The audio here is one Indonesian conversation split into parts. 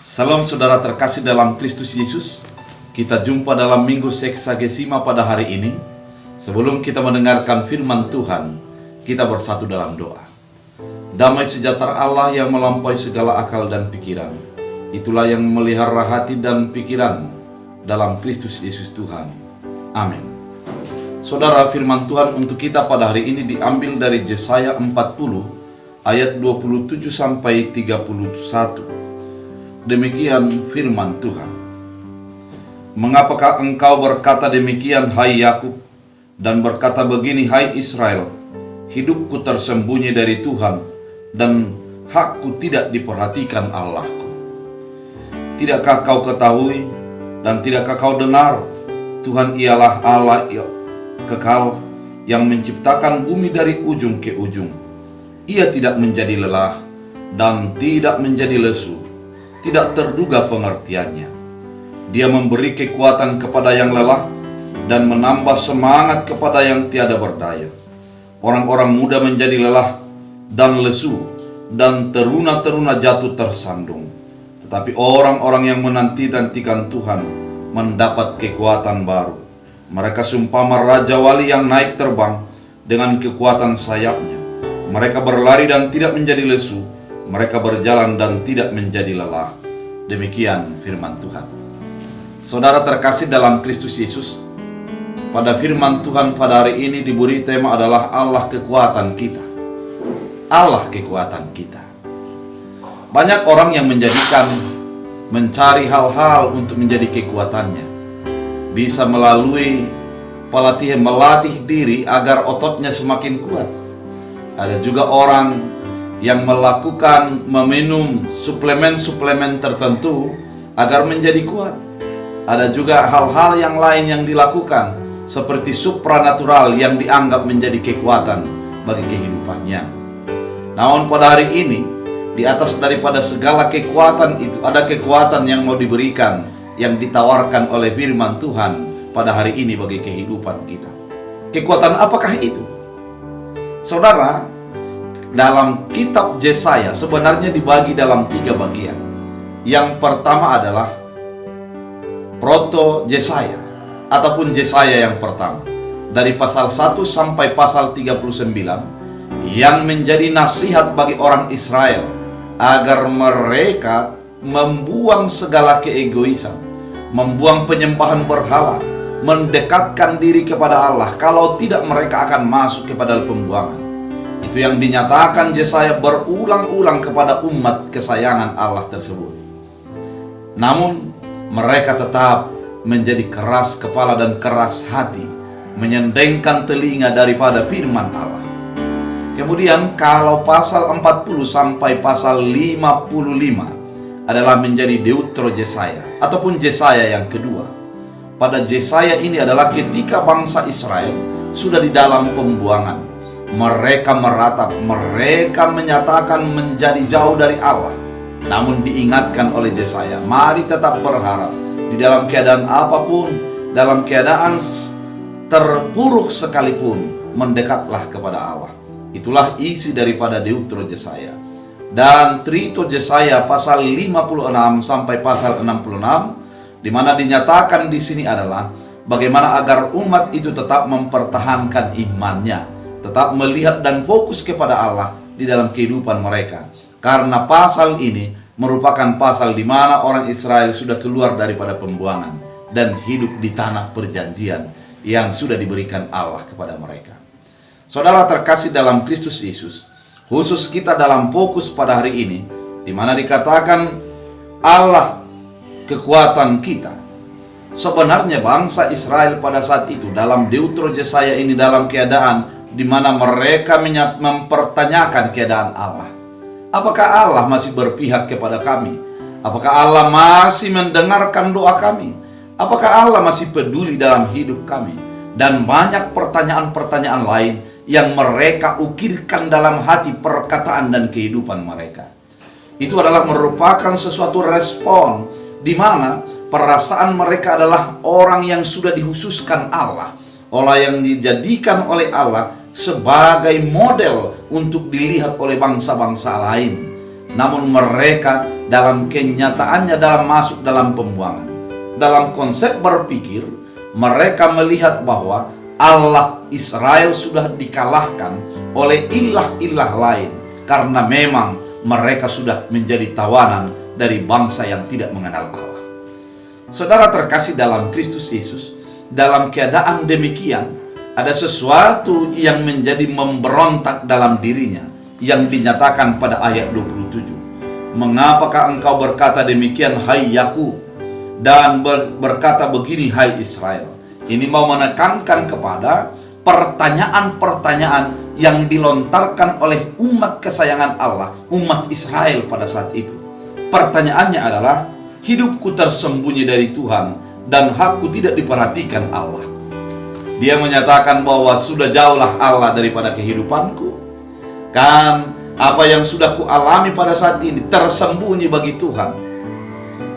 Salam saudara terkasih dalam Kristus Yesus. Kita jumpa dalam Minggu Seksagesima pada hari ini. Sebelum kita mendengarkan firman Tuhan, kita bersatu dalam doa. Damai sejahtera Allah yang melampaui segala akal dan pikiran, itulah yang memelihara hati dan pikiran dalam Kristus Yesus Tuhan. Amin. Saudara, firman Tuhan untuk kita pada hari ini diambil dari Yesaya 40 ayat 27 sampai 31. Demikian firman Tuhan. Mengapakah engkau berkata demikian, hai Yakub, dan berkata begini, hai Israel, hidupku tersembunyi dari Tuhan, dan hakku tidak diperhatikan Allahku. Tidakkah kau ketahui, dan tidakkah kau dengar, Tuhan ialah Allah kekal, yang menciptakan bumi dari ujung ke ujung. Ia tidak menjadi lelah, dan tidak menjadi lesu, tidak terduga pengertiannya. Dia memberi kekuatan kepada yang lelah dan menambah semangat kepada yang tiada berdaya. Orang-orang muda menjadi lelah dan lesu, dan teruna-teruna jatuh tersandung. Tetapi orang-orang yang menanti-nantikan Tuhan mendapat kekuatan baru. Mereka seumpama raja wali yang naik terbang dengan kekuatan sayapnya. Mereka berlari dan tidak menjadi lesu, mereka berjalan dan tidak menjadi lelah. Demikian firman Tuhan. Saudara terkasih dalam Kristus Yesus, pada firman Tuhan pada hari ini diberi tema adalah Allah kekuatan kita. Allah kekuatan kita. Banyak orang yang mencari hal-hal untuk menjadi kekuatannya. Bisa melalui pelatihan, melatih diri agar ototnya semakin kuat. Ada juga orang yang melakukan meminum suplemen-suplemen tertentu agar menjadi kuat. Ada juga hal-hal yang lain yang dilakukan seperti supranatural yang dianggap menjadi kekuatan bagi kehidupannya. Namun pada hari ini, di atas daripada segala kekuatan itu ada kekuatan yang mau diberikan, yang ditawarkan oleh firman Tuhan pada hari ini bagi kehidupan kita. Kekuatan apakah itu? Saudara, dalam kitab Yesaya sebenarnya dibagi dalam 3 bagian. Yang pertama adalah proto Yesaya ataupun Yesaya yang pertama, dari pasal 1 sampai pasal 39, yang menjadi nasihat bagi orang Israel agar mereka membuang segala keegoisan, membuang penyembahan berhala, mendekatkan diri kepada Allah. Kalau tidak, mereka akan masuk kepada pembuangan. Itu yang dinyatakan Yesaya berulang-ulang kepada umat kesayangan Allah tersebut. Namun mereka tetap menjadi keras kepala dan keras hati, menyendengkan telinga daripada firman Allah. Kemudian kalau pasal 40 sampai pasal 55 adalah menjadi Deutero Yesaya ataupun Yesaya yang kedua. Pada Yesaya ini adalah ketika bangsa Israel sudah di dalam pembuangan. Mereka meratap, mereka menyatakan menjadi jauh dari Allah. Namun diingatkan oleh Yesaya, mari tetap berharap. Di dalam keadaan apapun, dalam keadaan terpuruk sekalipun, mendekatlah kepada Allah. Itulah isi daripada Deutero Yesaya. Dan Trito Yesaya pasal 56 sampai pasal 66, di mana dinyatakan di sini adalah bagaimana agar umat itu tetap mempertahankan imannya, tetap melihat dan fokus kepada Allah di dalam kehidupan mereka. Karena pasal ini merupakan pasal di mana orang Israel sudah keluar daripada pembuangan dan hidup di tanah perjanjian yang sudah diberikan Allah kepada mereka. Saudara terkasih dalam Kristus Yesus, khusus kita dalam fokus pada hari ini, di mana dikatakan Allah kekuatan kita. Sebenarnya bangsa Israel pada saat itu dalam Deutero Yesaya ini dalam keadaan di mana mereka mempertanyakan keadaan Allah. Apakah Allah masih berpihak kepada kami? Apakah Allah masih mendengarkan doa kami? Apakah Allah masih peduli dalam hidup kami? Dan banyak pertanyaan-pertanyaan lain yang mereka ukirkan dalam hati, perkataan dan kehidupan mereka. Itu adalah merupakan sesuatu respon di mana perasaan mereka adalah orang yang sudah dihususkan Allah, orang yang dijadikan oleh Allah sebagai model untuk dilihat oleh bangsa-bangsa lain. Namun mereka dalam kenyataannya dalam masuk dalam pembuangan. Dalam konsep berpikir, mereka melihat bahwa Allah Israel sudah dikalahkan oleh ilah-ilah lain karena memang mereka sudah menjadi tawanan dari bangsa yang tidak mengenal Allah. Saudara terkasih dalam Kristus Yesus, dalam keadaan demikian, ada sesuatu yang menjadi memberontak dalam dirinya yang dinyatakan pada ayat 27. Mengapakah engkau berkata demikian, hai Yakub, dan berkata begini, hai Israel? Ini mau menekankan kepada pertanyaan-pertanyaan yang dilontarkan oleh umat kesayangan Allah, umat Israel pada saat itu. Pertanyaannya adalah, hidupku tersembunyi dari Tuhan dan hakku tidak diperhatikan Allah. Dia menyatakan bahwa sudah jauhlah Allah daripada kehidupanku. Kan apa yang sudah kualami pada saat ini tersembunyi bagi Tuhan.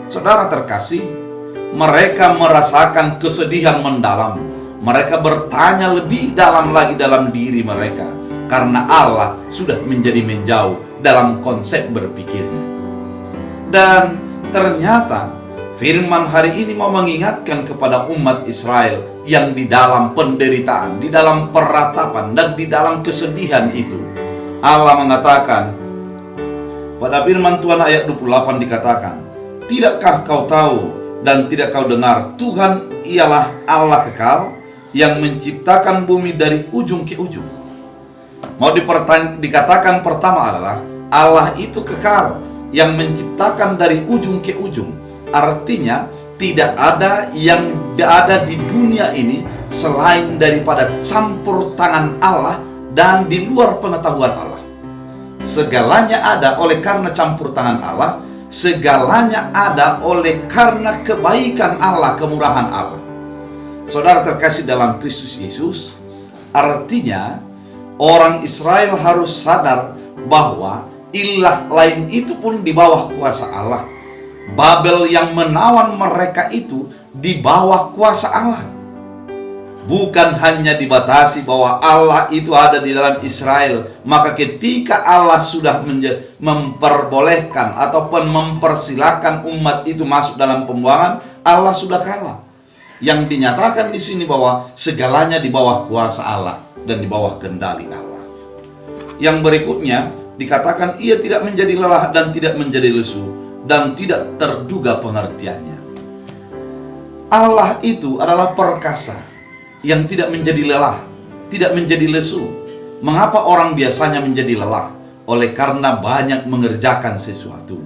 Saudara terkasih, mereka merasakan kesedihan mendalam. Mereka bertanya lebih dalam lagi dalam diri mereka, karena Allah sudah menjadi menjauh dalam konsep berpikirnya. Dan ternyata firman hari ini mau mengingatkan kepada umat Israel yang di dalam penderitaan, di dalam peratapan, dan di dalam kesedihan itu. Allah mengatakan pada firman Tuhan ayat 28 dikatakan, tidakkah kau tahu dan tidak kau dengar, Tuhan ialah Allah kekal yang menciptakan bumi dari ujung ke ujung. Mau dikatakan pertama adalah Allah itu kekal yang menciptakan dari ujung ke ujung. Artinya tidak ada yang ada di dunia ini selain daripada campur tangan Allah dan di luar pengetahuan Allah. Segalanya ada oleh karena campur tangan Allah. Segalanya ada oleh karena kebaikan Allah, kemurahan Allah. Saudara terkasih dalam Kristus Yesus, artinya orang Israel harus sadar bahwa ilah lain itu pun di bawah kuasa Allah. Babel yang menawan mereka itu di bawah kuasa Allah. Bukan hanya dibatasi bahwa Allah itu ada di dalam Israel, maka ketika Allah sudah memperbolehkan ataupun mempersilahkan umat itu masuk dalam pembuangan, Allah sudah kalah. Yang dinyatakan di sini bahwa segalanya di bawah kuasa Allah dan di bawah kendali Allah. Yang berikutnya dikatakan ia tidak menjadi lelah dan tidak menjadi lesu dan tidak terduga pengertiannya. Allah itu adalah perkasa yang tidak menjadi lelah, tidak menjadi lesu. Mengapa orang biasanya menjadi lelah? Oleh karena banyak mengerjakan sesuatu,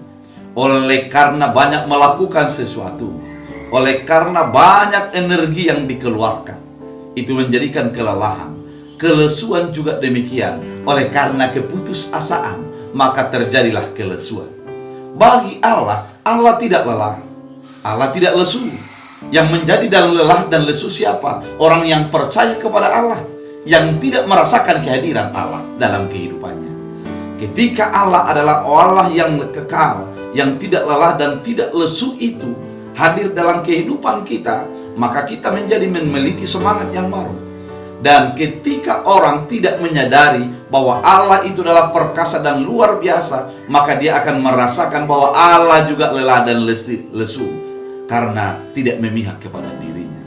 oleh karena banyak melakukan sesuatu, oleh karena banyak energi yang dikeluarkan. Itu menjadikan kelelahan. Kelesuan juga demikian. Oleh karena keputusasaan, maka terjadilah kelesuan. Bagi Allah, Allah tidak lelah, Allah tidak lesu. Yang menjadi dalam lelah dan lesu siapa? Orang yang percaya kepada Allah, yang tidak merasakan kehadiran Allah dalam kehidupannya. Ketika Allah adalah Allah yang kekal, yang tidak lelah dan tidak lesu itu hadir dalam kehidupan kita, maka kita menjadi memiliki semangat yang baru. Dan ketika orang tidak menyadari bahwa Allah itu adalah perkasa dan luar biasa, maka dia akan merasakan bahwa Allah juga lelah dan lesu karena tidak memihak kepada dirinya.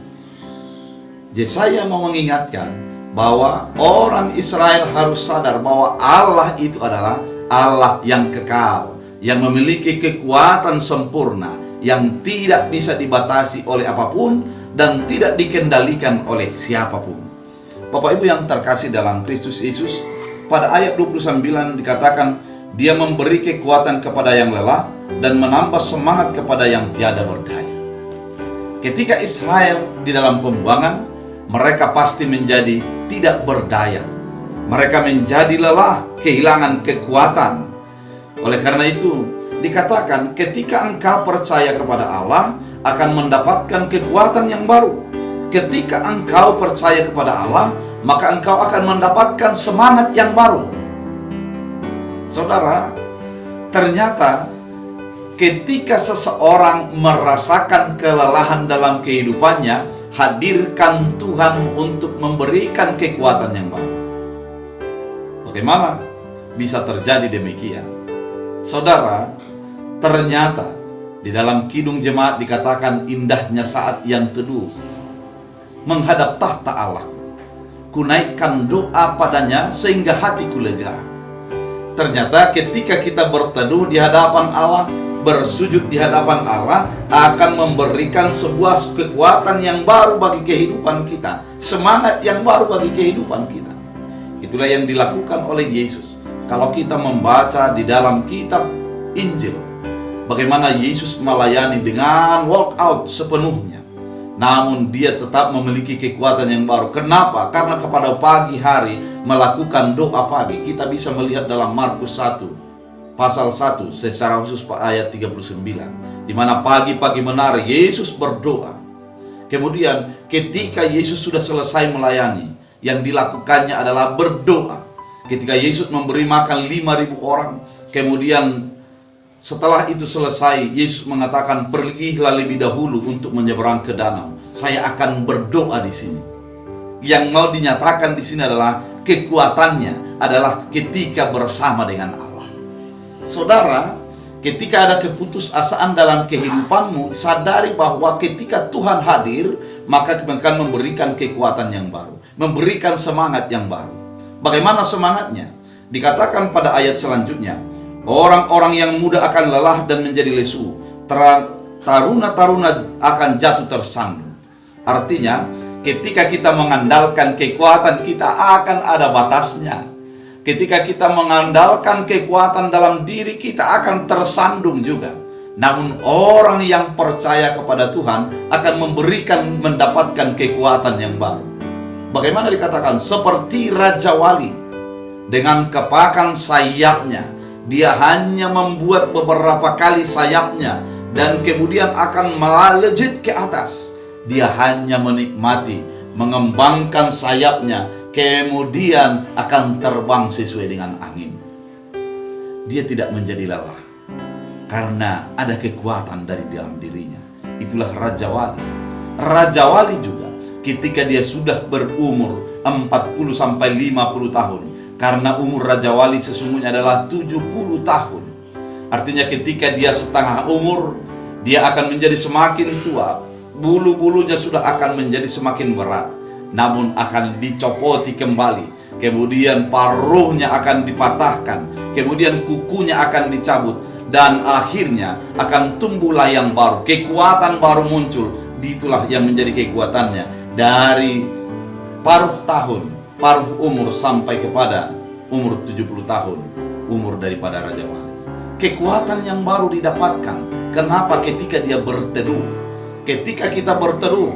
Yesaya mau mengingatkan bahwa orang Israel harus sadar bahwa Allah itu adalah Allah yang kekal, yang memiliki kekuatan sempurna, yang tidak bisa dibatasi oleh apapun dan tidak dikendalikan oleh siapapun. Bapak Ibu yang terkasih dalam Kristus Yesus, pada ayat 29 dikatakan, dia memberi kekuatan kepada yang lelah dan menambah semangat kepada yang tiada berdaya. Ketika Israel di dalam pembuangan, mereka pasti menjadi tidak berdaya. Mereka menjadi lelah, kehilangan kekuatan. Oleh karena itu, dikatakan ketika engkau percaya kepada Allah, akan mendapatkan kekuatan yang baru. Ketika engkau percaya kepada Allah, maka engkau akan mendapatkan semangat yang baru. Saudara, ternyata ketika seseorang merasakan kelelahan dalam kehidupannya, hadirkan Tuhan untuk memberikan kekuatan yang baru. Bagaimana bisa terjadi demikian? Saudara, Ternyata di dalam Kidung Jemaat dikatakan, indahnya saat yang teduh menghadap tahta Allah, kunaikkan doa padanya sehingga hatiku lega. Ternyata ketika kita berteduh di hadapan Allah, bersujud di hadapan Allah, akan memberikan sebuah kekuatan yang baru bagi kehidupan kita, semangat yang baru bagi kehidupan kita. Itulah yang dilakukan oleh Yesus. Kalau kita membaca di dalam kitab Injil, bagaimana Yesus melayani dengan walk out sepenuhnya, namun dia tetap memiliki kekuatan yang baru. Kenapa? Karena kepada pagi hari melakukan doa pagi. Kita bisa melihat dalam Markus 1 pasal 1 secara khusus ayat 39, di mana pagi-pagi benar Yesus berdoa. Kemudian ketika Yesus sudah selesai melayani, yang dilakukannya adalah berdoa. Ketika Yesus memberi makan 5.000 orang, kemudian setelah itu selesai, Yesus mengatakan, pergilah lebih dahulu untuk menyeberang ke danau. Saya akan berdoa di sini. Yang mau dinyatakan di sini adalah kekuatannya adalah ketika bersama dengan Allah. Saudara, ketika ada keputusasaan dalam kehidupanmu, sadari bahwa ketika Tuhan hadir, maka akan memberikan kekuatan yang baru, memberikan semangat yang baru. Bagaimana semangatnya? Dikatakan pada ayat selanjutnya, orang-orang yang muda akan lelah dan menjadi lesu, taruna-taruna akan jatuh tersandung. Artinya, ketika kita mengandalkan kekuatan, kita akan ada batasnya. Ketika kita mengandalkan kekuatan dalam diri, kita akan tersandung juga. Namun orang yang percaya kepada Tuhan akan mendapatkan kekuatan yang baru. Bagaimana dikatakan? Seperti Raja Wali dengan kepakan sayapnya. Dia hanya membuat beberapa kali sayapnya dan kemudian akan melejit ke atas. Dia hanya menikmati, mengembangkan sayapnya, kemudian akan terbang sesuai dengan angin. Dia tidak menjadi lelah karena ada kekuatan dari dalam dirinya. Itulah Raja Wali. Raja Wali juga ketika dia sudah berumur 40 sampai 50 tahun. Karena umur Raja Wali sesungguhnya adalah 70 tahun. Artinya ketika dia setengah umur, dia akan menjadi semakin tua. Bulu-bulunya sudah akan menjadi semakin berat, namun akan dicopoti kembali. Kemudian paruhnya akan dipatahkan, kemudian kukunya akan dicabut, dan akhirnya akan tumbuh layang baru. Kekuatan baru muncul. Itulah yang menjadi kekuatannya dari paruh tahun, paruh umur sampai kepada umur 70 tahun, umur daripada Raja Wali. Kekuatan yang baru didapatkan. Kenapa? Ketika dia berteduh. Ketika kita berteduh,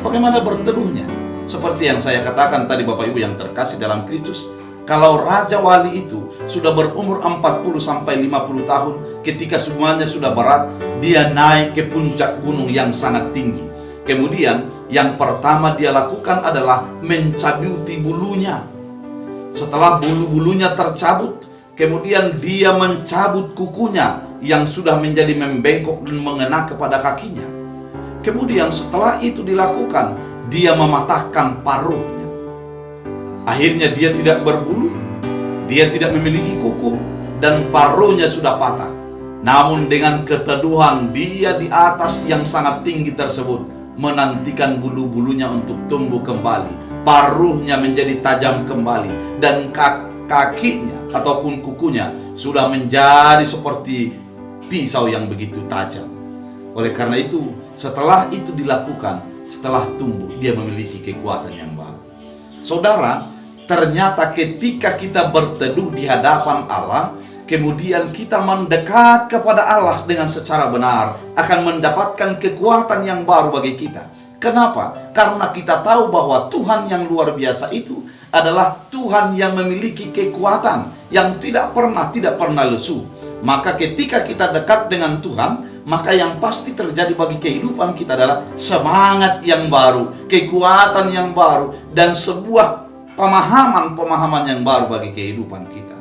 bagaimana berteduhnya? Seperti yang saya katakan tadi Bapak Ibu yang terkasih dalam Kristus, kalau Raja Wali itu sudah berumur 40 sampai 50 tahun, ketika semuanya sudah berat, dia naik ke puncak gunung yang sangat tinggi. Kemudian yang pertama dia lakukan adalah mencabuti bulunya. Setelah bulu-bulunya tercabut, kemudian dia mencabut kukunya yang sudah menjadi membengkok dan mengena kepada kakinya. Kemudian setelah itu dilakukan, dia mematahkan paruhnya. Akhirnya dia tidak berbulu, dia tidak memiliki kuku, dan paruhnya sudah patah. Namun dengan keteduhan dia di atas yang sangat tinggi tersebut, menantikan bulu-bulunya untuk tumbuh kembali, paruhnya menjadi tajam kembali, dan kakinya ataupun kukunya sudah menjadi seperti pisau yang begitu tajam. Oleh karena itu, setelah itu dilakukan, setelah tumbuh, dia memiliki kekuatan yang baru. Saudara, ternyata ketika kita berteduh di hadapan Allah, kemudian kita mendekat kepada Allah dengan secara benar, akan mendapatkan kekuatan yang baru bagi kita. Kenapa? Karena kita tahu bahwa Tuhan yang luar biasa itu adalah Tuhan yang memiliki kekuatan yang tidak pernah lesu. Maka ketika kita dekat dengan Tuhan, maka yang pasti terjadi bagi kehidupan kita adalah semangat yang baru, kekuatan yang baru, dan sebuah pemahaman yang baru bagi kehidupan kita.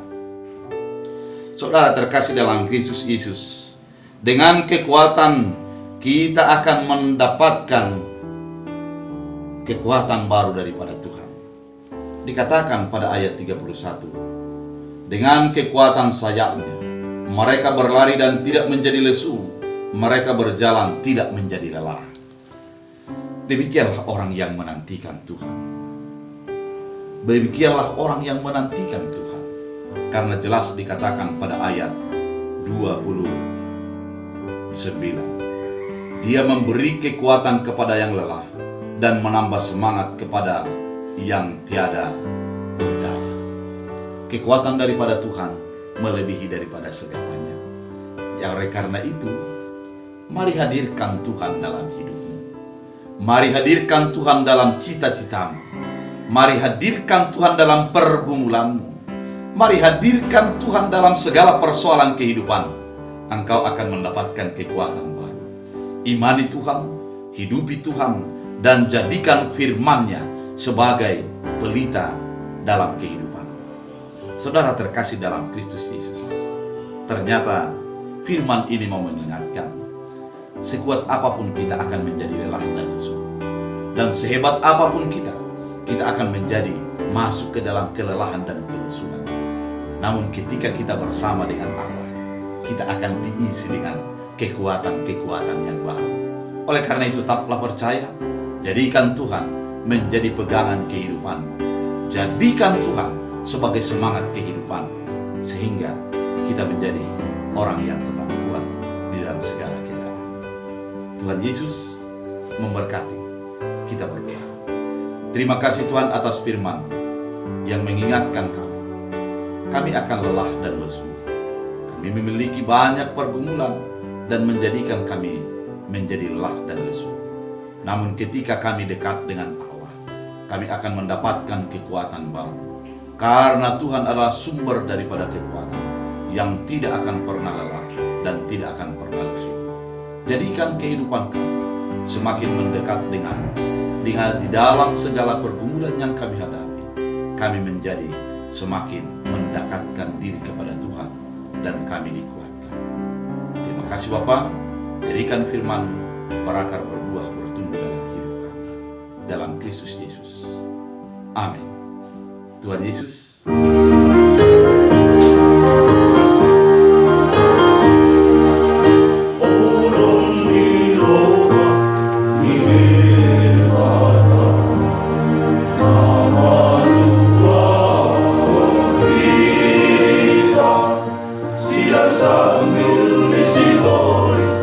Saudara terkasih dalam Kristus Yesus, dengan kekuatan kita akan mendapatkan kekuatan baru daripada Tuhan. Dikatakan pada ayat 31, dengan kekuatan sayapnya. Mereka berlari dan tidak menjadi lesu. Mereka berjalan tidak menjadi lelah. Demikianlah orang yang menantikan Tuhan. Demikianlah orang yang menantikan Tuhan. Karena jelas dikatakan pada ayat 29. Dia memberi kekuatan kepada yang lelah dan menambah semangat kepada yang tiada berdaya. Kekuatan daripada Tuhan melebihi daripada segalanya. Yang karena itu, mari hadirkan Tuhan dalam hidupmu. Mari hadirkan Tuhan dalam cita-citamu. Mari hadirkan Tuhan dalam pergumulanmu. Mari hadirkan Tuhan dalam segala persoalan kehidupan. Engkau akan mendapatkan kekuatan baru. Imani Tuhan, hidupi Tuhan, dan jadikan firman-Nya sebagai pelita dalam kehidupan. Saudara terkasih dalam Kristus Yesus, ternyata firman ini mau mengingatkan, sekuat apapun kita akan menjadi lelah dan lesu. Dan sehebat apapun kita akan menjadi masuk ke dalam kelelahan dan kelesuan. Namun ketika kita bersama dengan Allah, kita akan diisi dengan kekuatan-kekuatan yang baru. Oleh karena itu, tetaplah percaya, jadikan Tuhan menjadi pegangan kehidupanmu. Jadikan Tuhan sebagai semangat kehidupan, sehingga kita menjadi orang yang tetap kuat di dalam segala keadaan. Tuhan Yesus memberkati. Kita berdoa. Terima kasih Tuhan atas firman yang mengingatkan kami. Kami akan lelah dan lesu. Kami memiliki banyak pergumulan dan menjadikan kami menjadi lelah dan lesu. Namun ketika kami dekat dengan Allah, kami akan mendapatkan kekuatan baru. Karena Tuhan adalah sumber daripada kekuatan yang tidak akan pernah lelah dan tidak akan pernah lesu. Jadikan kehidupan kami semakin mendekat dengan di dalam segala pergumulan yang kami hadapi. Kami menjadi semakin mendekatkan diri kepada Tuhan dan kami dikuatkan. Terima kasih Bapa, berikan firman-Mu berakar berbuah bertumbuh dalam hidup kami. Dalam Kristus Yesus. Amin. Tuhan Yesus. Sambil misi bolis,